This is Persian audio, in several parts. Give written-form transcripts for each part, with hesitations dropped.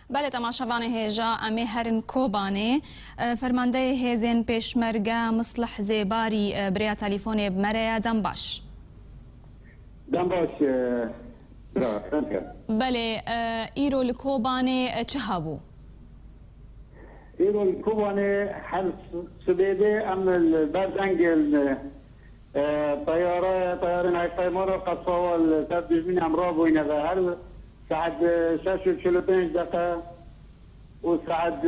بله تماشاوان هیجا امی هرن کوبانه فرمانده هیزن پیشمرگه مصلح زیباری بریا تلیفون بمره دم باش. دم باش. بله ایرو الكوبانه چه هبو؟ ایرو الكوبانه حل سبيده ام البرزنجل طيارين هاي طيارة قصوى تبدج من امراض وين هل ساعد 45 دقيقة وساعد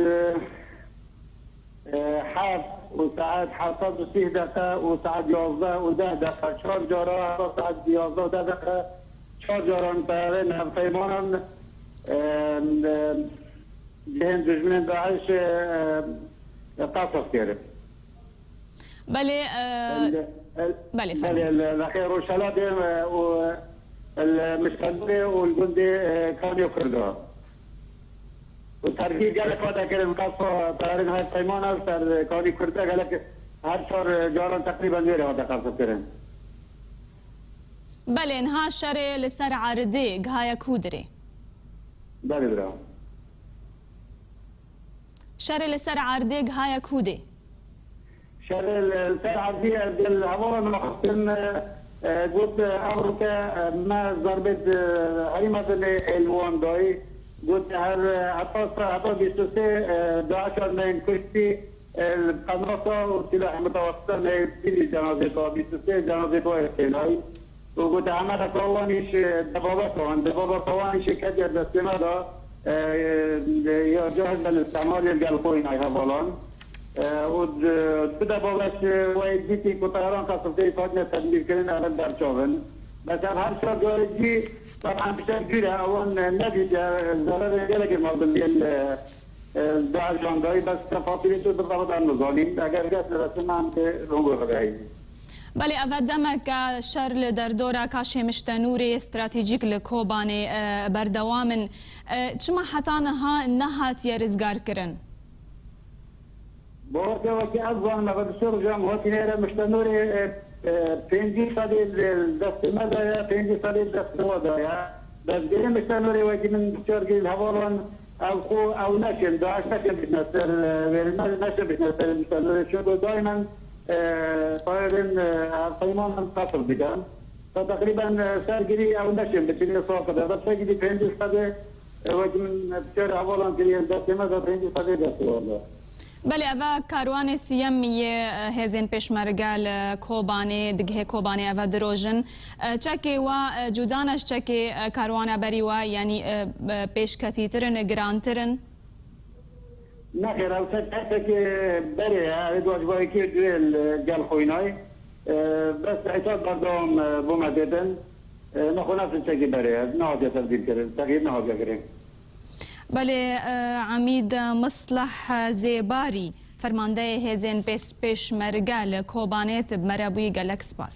حاف وساعد حاطط 6 دقيقة وساعد 11 وده دقيقة شهر جارة ساعد 11 دقيقة شهر جارة طيارين هاي طيارين جهن دجمن داعش قصص كيرب بله بله فهم الأخير وشلاتي والمستقبلي والجندي كانوا يفردوها وتركي قال لك هذا كلام قصة طيارين هاي الطيمانة كانوا يفردوها قال لك هر شهر جارا تقريبا غير هذا قصة كلام بله انها شر لسر عرضي هاي كودري بله برا شر لسر عرضي هاي كودي شر السر عرضي الهواء من خصم قلت أمريكا ما ضربت هريمة الوانداي قلت حتى بيستوسي 12 من كشتي القناطة والسلاح المتوسطة ما يبتدي جنازتها بيستوسي جنازتها احتلال وقلت عمل طوانيش دبابة طوانيش كتير دستنا دا يجهز للاستعمال القلقوين هاي هفالان وده باباش ويديتي كطيران قصرتي فادنا تدمير كرين على الدرشوفن بس هر شهر جارجي طبعا بشكل كبير اول نبي زرار جالك الموضوع داعش جانداي بس تفاصيل بالضبط عن الظالم اگر جات رسم عن رونغو غباي بله اول دمك شر لدردورا کاش مشتنوری استراتژیک لکوبانه بردوامن چما حتی نهات یرزگار کرن بوقت وقتی افغان نبود سرجم وقتی نرا مشتنوری 50 سال دست مدایا 50 سال دست مدایا بس دیگه مشتنوری وقتی من بچرگی الهوالان او نشن داعش نشن بتنصر نشن بتنصر مشتنوری شو دائما طائرين طيمان قصر بكان فتقريبا سارجري او نشم بتني ساقط هذا سارجري فين هذا وجه من بشارع اولا كريم ده ما فين هذا ده والله بله اوا کاروان سیمی هزین پیشمرگال کوبانه دگه کوبانه اوا دروژن چکی و جودانش چکی کاروان بری و یعنی پیشکتیترن گرانترن نخير او سكتك بري هذا واجبي كي ديال خويناي بس عتاب بردهم بومدتن نخو نفس الشيء بري نهضه تبديل كريم تغيير نهضه كريم بله عمید مصلح زیباری فرمانده هزین پیشمرگه لکوبانه بمربوی گلکس باس